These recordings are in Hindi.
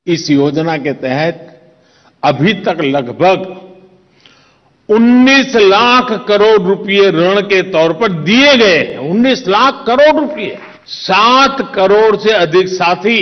इस योजना के तहत अभी तक लगभग 19 लाख करोड़ रुपए ऋण के तौर पर दिए गए हैं। 19 लाख करोड़ रुपए। 7 करोड़ से अधिक साथी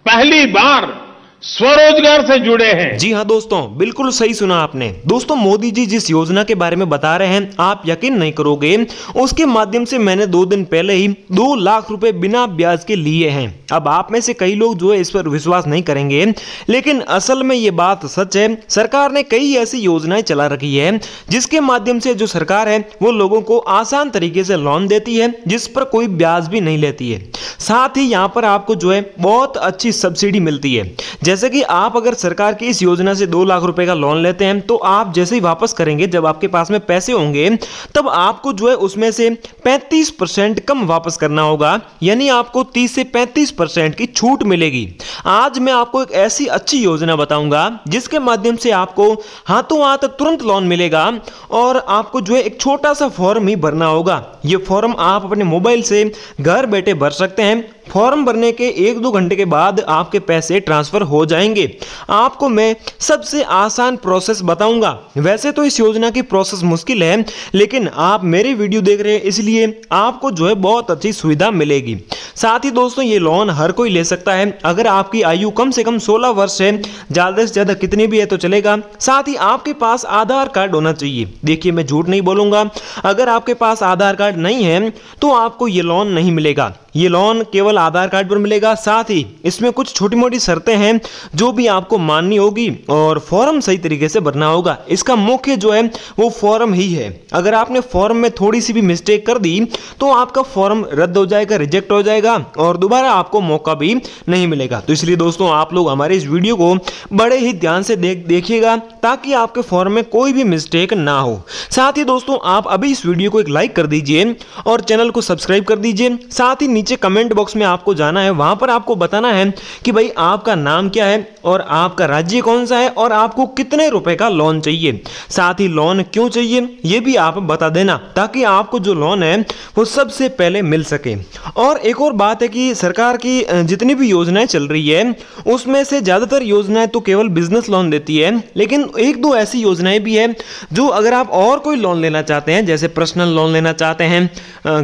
पहली बार स्वरोजगार से जुड़े हैं। जी हां दोस्तों, बिल्कुल सही सुना आपने। दोस्तों, मोदी जी जिस योजना के बारे में बता रहे हैं, आप यकीन नहीं करोगे, उसके माध्यम से मैंने 2 दिन पहले ही 2 लाख रुपए बिना ब्याज के लिए हैं। अब आप में से कई लोग जो है इस पर विश्वास नहीं करेंगे, लेकिन असल में ये बात सच है। सरकार ने कई ऐसी योजनाएं चला रखी है जिसके माध्यम से जो सरकार है वो लोगों को आसान तरीके से लोन देती है, जिस पर कोई ब्याज भी नहीं लेती है। साथ ही यहाँ पर आपको जो है बहुत अच्छी सब्सिडी मिलती है। जैसे कि आप अगर सरकार की इस योजना से 2 लाख रुपए का लोन लेते हैं, तो आप जैसे ही वापस करेंगे, जब आपके पास में पैसे होंगे, तब आपको जो है उसमें से 35% कम वापस करना होगा, यानी आपको 30 से 35% की छूट मिलेगी। आज मैं आपको एक ऐसी अच्छी योजना बताऊंगा जिसके माध्यम से आपको हाथों हाथ तुरंत लोन मिलेगा और आपको जो है एक छोटा सा फॉर्म ही भरना होगा। यह फॉर्म आप अपने मोबाइल से घर बैठे भर सकते हैं। फॉर्म भरने के 1-2 घंटे के बाद आपके पैसे ट्रांसफर हो जाएंगे। आपको मैं सबसे आसान प्रोसेस बताऊंगा। वैसे तो इस योजना की प्रोसेस मुश्किल है, लेकिन आप मेरी वीडियो देख रहे हैं इसलिए आपको जो है बहुत अच्छी सुविधा मिलेगी। साथ ही दोस्तों, ये लोन हर कोई ले सकता है। अगर आपकी आयु कम से कम 16 वर्ष है, ज्यादा से ज्यादा कितनी भी है तो चलेगा। साथ ही आपके पास आधार कार्ड होना चाहिए। देखिए, मैं झूठ नहीं बोलूंगा, अगर आपके पास आधार कार्ड नहीं है तो आपको ये लोन नहीं मिलेगा। ये लोन केवल आधार कार्ड पर मिलेगा। साथ ही इसमें कुछ छोटी मोटी शर्तें हैं जो भी आपको माननी होगी और फॉर्म सही तरीके से भरना होगा। इसका मुख्य जो है वो फॉर्म ही है। अगर आपने फॉर्म में थोड़ी सी भी मिस्टेक कर दी तो आपका फॉर्म रद्द हो जाएगा, रिजेक्ट हो जाएगा और दोबारा आपको मौका भी नहीं मिलेगा। तो इसलिए दोस्तों, आप लोग हमारे इस वीडियो को बड़े ही ध्यान से देखिएगा ताकि आपके फॉर्म में कोई भी मिस्टेक ना हो। साथ ही दोस्तों, आप अभी इस वीडियो को एक लाइक कर दीजिए और चैनल को सब्सक्राइब कर दीजिए। साथ ही नीचे कमेंट बॉक्स में आपको जाना है, वहां पर आपको बताना है कि भाई आपका नाम क्या है और आपका राज्य कौन सा है और आपको कितने रुपए का लोन चाहिए। साथ ही लोन क्यों चाहिए ये भी आप बता देना, ताकि आपको जो लोन है वो सबसे पहले मिल सके। और एक और बात है कि सरकार की जितनी भी योजनाएं चल रही है उसमें से ज्यादातर योजनाएं तो केवल बिजनेस लोन देती है, लेकिन 1-2 ऐसी योजनाएं भी है जो अगर आप और कोई लोन लेना चाहते हैं, जैसे पर्सनल लोन लेना चाहते हैं,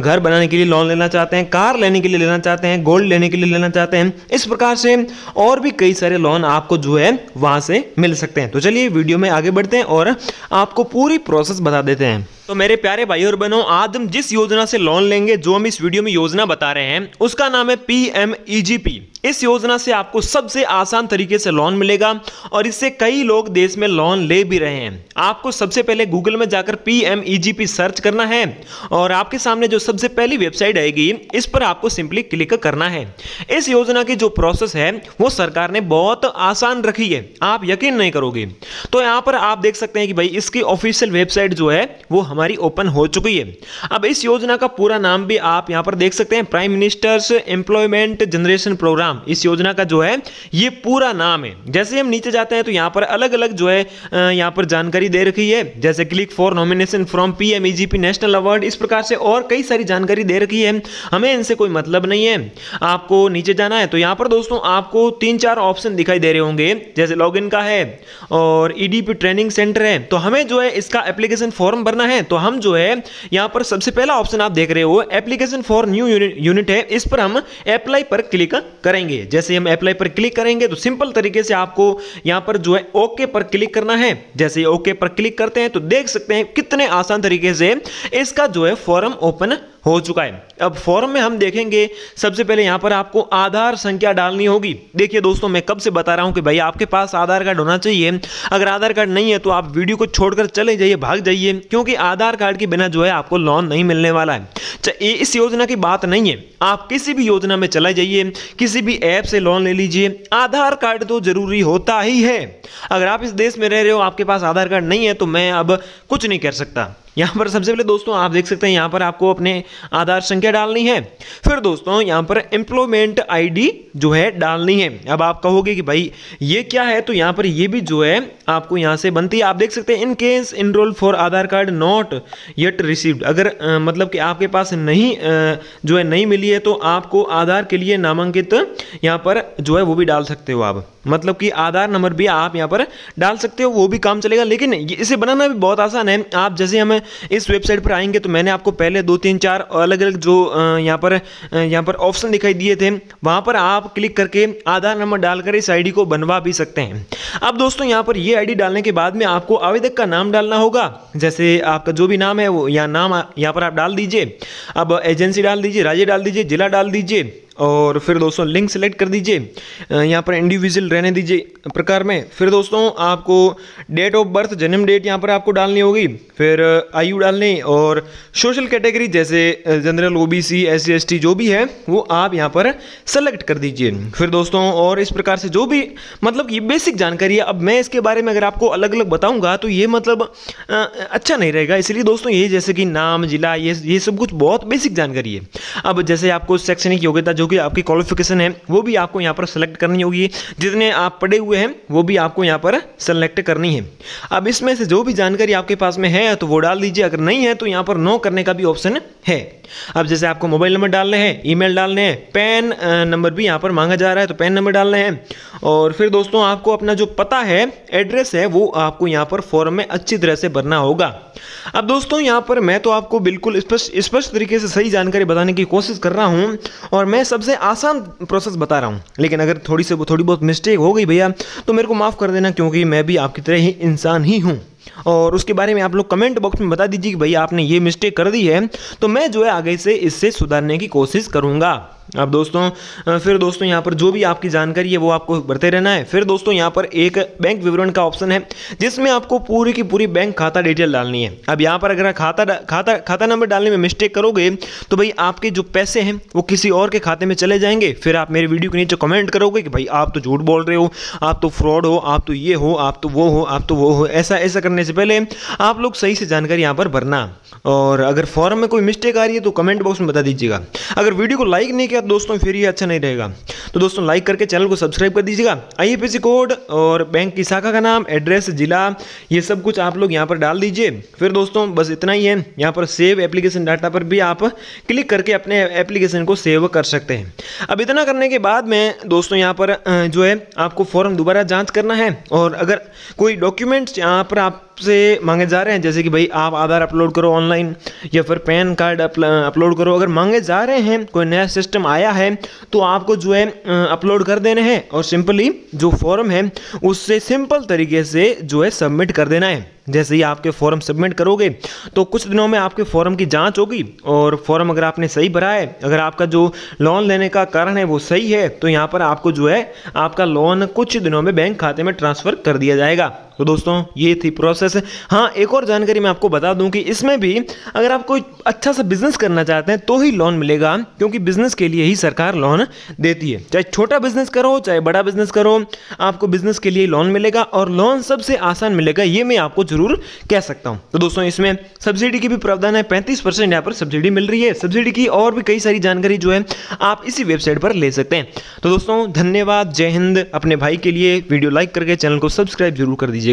घर बनाने के लिए लोन लेना चाहते हैं, कार लेने के लिए लेना चाहते हैं, गोल्ड लेने के लिए लेना चाहते हैं, इस प्रकार से और भी कई सारे लोन आपको जो है वहां से मिल सकते हैं। तो चलिए वीडियो में आगे बढ़ते हैं और आपको पूरी प्रोसेस बता देते हैं। तो मेरे प्यारे भाई और बहनों, आज हम जिस योजना से लोन लेंगे, जो हम इस वीडियो में योजना बता रहे हैं, उसका नाम है PMEGP। इस योजना से आपको सबसे आसान तरीके से लोन मिलेगा और इससे कई लोग देश में लोन ले भी रहे हैं। आपको सबसे पहले गूगल में जाकर PMEGP सर्च करना है और आपके सामने जो सबसे पहली वेबसाइट आएगी, इस पर आपको सिंपली क्लिक करना है। इस योजना की जो प्रोसेस है वो सरकार ने बहुत आसान रखी है, आप यकीन नहीं करोगे। तो यहां पर आप देख सकते हैं कि भाई इसकी ऑफिशियल वेबसाइट जो है वो हमारी ओपन हो चुकी है। अब इस योजना का पूरा नाम भी आप यहां पर देख सकते हैं, prime minister's employment generation programme. इस योजना का जो है ये पूरा नाम है। जैसे हम नीचे जाते हैं तो यहां पर अलग अलग जो है यहां पर जानकारी दे रखी है, जैसे click for nomination from PMEGP national award, इस प्रकार से और कई सारी जानकारी दे रखी है। हमें इनसे कोई मतलब नहीं है। आपको नीचे जाना है तो यहां पर दोस्तों आपको 3-4 ऑप्शन दिखाई दे रहे होंगे, जैसे लॉगिन का है और EDP ट्रेनिंग सेंटर है। तो हमें जो है इसका एप्लीकेशन फॉर्म भरना है। तो हम जो है यहां पर सबसे पहला ऑप्शन आप देख रहे हो, एप्लीकेशन फॉर न्यू यूनिट है, इस पर हम अप्लाई पर क्लिक करेंगे। जैसे हम अप्लाई पर क्लिक करेंगे तो सिंपल तरीके से आपको यहां पर जो है ओके पर क्लिक करना है। जैसे ओके पर क्लिक करते हैं तो देख सकते हैं कितने आसान तरीके से इसका जो है फॉर्म ओपन हो चुका है। अब फॉर्म में हम देखेंगे, सबसे पहले यहां पर आपको आधार संख्या डालनी होगी। देखिए दोस्तों, मैं कब से बता रहा हूं कि भाई आपके पास आधार कार्ड होना चाहिए। अगर आधार कार्ड नहीं है तो आप वीडियो को छोड़कर चले जाइए, भाग जाइए, क्योंकि आधार कार्ड के बिना जो है आपको लोन नहीं मिलने वाला है। इस योजना की बात नहीं है, आप किसी भी योजना में चला जाइए, किसी भी ऐप से लोन ले लीजिए, आधार कार्ड तो जरूरी होता ही है। अगर आप इस देश में रह रहे हो, आपके पास आधार कार्ड नहीं है तो मैं अब कुछ नहीं कर सकता। यहाँ पर सबसे पहले दोस्तों आप देख सकते हैं यहाँ पर आपको अपने आधार संख्या डालनी है। फिर दोस्तों यहाँ पर एम्प्लॉयमेंट आईडी जो है डालनी है। अब आप कहोगे कि भाई ये क्या है, तो यहाँ पर ये भी जो है आपको यहाँ से बनती है। आप देख सकते हैं in case enrol for Aadhaar card not yet received, अगर मतलब कि आपके पास नहीं जो है नहीं मिली है तो आपको आधार के लिए नामांकित यहाँ पर जो है वो भी डाल सकते हो आप, मतलब कि आधार नंबर भी आप यहाँ पर डाल सकते हो, वो भी काम चलेगा। लेकिन इसे बनाना भी बहुत आसान है। आप जैसे हम इस वेबसाइट पर आएंगे तो मैंने आपको पहले 2-3-4 अलग अलग जो यहाँ पर ऑप्शन दिखाई दिए थे, वहाँ पर आप क्लिक करके आधार नंबर डालकर इस आईडी को बनवा भी सकते हैं। अब दोस्तों यहाँ पर ये आईडी डालने के बाद में आपको आवेदक का नाम डालना होगा। जैसे आपका जो भी नाम है वो नाम यहाँ पर आप डाल दीजिए। अब एजेंसी डाल दीजिए, राज्य डाल दीजिए, जिला डाल दीजिए और फिर दोस्तों लिंक सेलेक्ट कर दीजिए। यहाँ पर इंडिविजुअल रहने दीजिए प्रकार में। फिर दोस्तों आपको डेट ऑफ बर्थ, जन्म डेट यहाँ पर आपको डालनी होगी। फिर आयु डालनी और सोशल कैटेगरी जैसे जनरल, ओबीसी, एससी, एसटी जो भी है वो आप यहाँ पर सेलेक्ट कर दीजिए। फिर दोस्तों और इस प्रकार से जो भी मतलब ये बेसिक जानकारी है। अब मैं इसके बारे में अगर आपको अलग अलग बताऊँगा तो ये मतलब अच्छा नहीं रहेगा, इसलिए दोस्तों ये जैसे कि नाम, जिला, ये सब कुछ बहुत बेसिक जानकारी है। अब जैसे आपको शैक्षणिक योग्यता जो कि आपकी क्वालिफिकेशन है वो भी आपको यहाँ पर सेलेक्ट करनी होगी। जितने आप पढ़े हुए हैं वो भी आपको यहाँ पर सेलेक्ट करनी है। अब इसमें से जो भी जानकारी आपके पास में है तो वो डाल दीजिए, अगर नहीं है तो यहाँ पर नो करने का भी ऑप्शन है। अब जैसे आपको मोबाइल नंबर डालने हैं, ईमेल डालने हैं, पैन नंबर भी यहाँ पर मांगा जा रहा है तो पैन नंबर डालने हैं। और फिर दोस्तों आपको अपना जो पता है, एड्रेस है, वो आपको यहाँ पर फॉर्म में अच्छी तरह से भरना होगा। अब दोस्तों यहाँ पर मैं तो आपको बिल्कुल स्पष्ट तरीके से सही जानकारी बताने की कोशिश कर रहा हूँ और मैं सबसे आसान प्रोसेस बता रहा हूँ। लेकिन अगर थोड़ी बहुत मिस्टेक हो गई भैया तो मेरे को माफ़ कर देना, क्योंकि मैं भी आपकी तरह ही इंसान ही हूँ। और उसके बारे में आप लोग कमेंट बॉक्स में बता दीजिए कि भैया आपने ये मिस्टेक कर दी है, तो मैं जो है आगे से इससे सुधारने की कोशिश करूँगा। अब दोस्तों फिर दोस्तों यहाँ पर जो भी आपकी जानकारी है वो आपको भरते रहना है। फिर दोस्तों यहाँ पर एक बैंक विवरण का ऑप्शन है जिसमें आपको पूरी की पूरी बैंक खाता डिटेल डालनी है। अब यहाँ पर अगर खाता नंबर डालने में मिस्टेक करोगे तो भाई आपके जो पैसे हैं वो किसी और के खाते में चले जाएंगे। फिर आप मेरे वीडियो के नीचे कमेंट करोगे कि भाई आप तो झूठ बोल रहे हो, आप तो फ्रॉड हो, आप तो ये हो, आप तो वो हो, आप तो वो हो। ऐसा करने से पहले आप लोग सही से जानकारी यहाँ पर भरना। और अगर फॉर्म में कोई मिस्टेक आ रही है तो कमेंट बॉक्स में बता दीजिएगा। अगर वीडियो को लाइक नहीं किया दोस्तों फिर ये अच्छा नहीं रहेगा, तो दोस्तों लाइक करके चैनल को सब्सक्राइब कर दीजिएगा। आईएफएससी कोड और बैंक की शाखा का नाम, एड्रेस, जिला, ये सब कुछ आप लोग यहाँ पर डाल दीजिए। फिर दोस्तों बस इतना ही है। यहाँ पर सेव एप्लीकेशन डाटा पर भी आप क्लिक करके अपने एप्लीकेशन को सेव कर सकते हैं। अब इतना करने के बाद में दोस्तों यहाँ पर जो है आपको फॉर्म दोबारा जाँच करना है। और अगर कोई डॉक्यूमेंट्स यहाँ पर आपसे मांगे जा रहे हैं, जैसे कि भाई आप आधार अपलोड करो ऑनलाइन या फिर पैन कार्ड अपलोड करो, अगर मांगे जा रहे हैं, कोई नया सिस्टम आया है तो आपको जो है अपलोड कर देने हैं और सिंपली जो फॉर्म है उससे सिंपल तरीके से जो है सबमिट कर देना है। जैसे ही आपके फॉर्म सबमिट करोगे तो कुछ दिनों में आपके फॉर्म की जांच होगी और फॉर्म अगर आपने सही भरा है, अगर आपका जो लोन लेने का कारण है वो सही है, तो यहाँ पर आपको जो है आपका लोन कुछ दिनों में बैंक खाते में ट्रांसफ़र कर दिया जाएगा। तो दोस्तों ये थी प्रोसेस। हाँ, एक और जानकारी मैं आपको बता दूं कि इसमें भी अगर आप कोई अच्छा सा बिजनेस करना चाहते हैं तो ही लोन मिलेगा, क्योंकि बिजनेस के लिए ही सरकार लोन देती है। चाहे छोटा बिजनेस करो चाहे बड़ा बिजनेस करो, आपको बिजनेस के लिए लोन मिलेगा और लोन सबसे आसान मिलेगा, ये मैं आपको जरूर कह सकता हूँ। तो दोस्तों इसमें सब्सिडी की भी प्रावधान है, 35% यहाँ पर सब्सिडी मिल रही है। सब्सिडी की और भी कई सारी जानकारी जो है आप इसी वेबसाइट पर ले सकते हैं। तो दोस्तों धन्यवाद, जय हिंद। अपने भाई के लिए वीडियो लाइक करके चैनल को सब्सक्राइब जरूर कर दीजिएगा।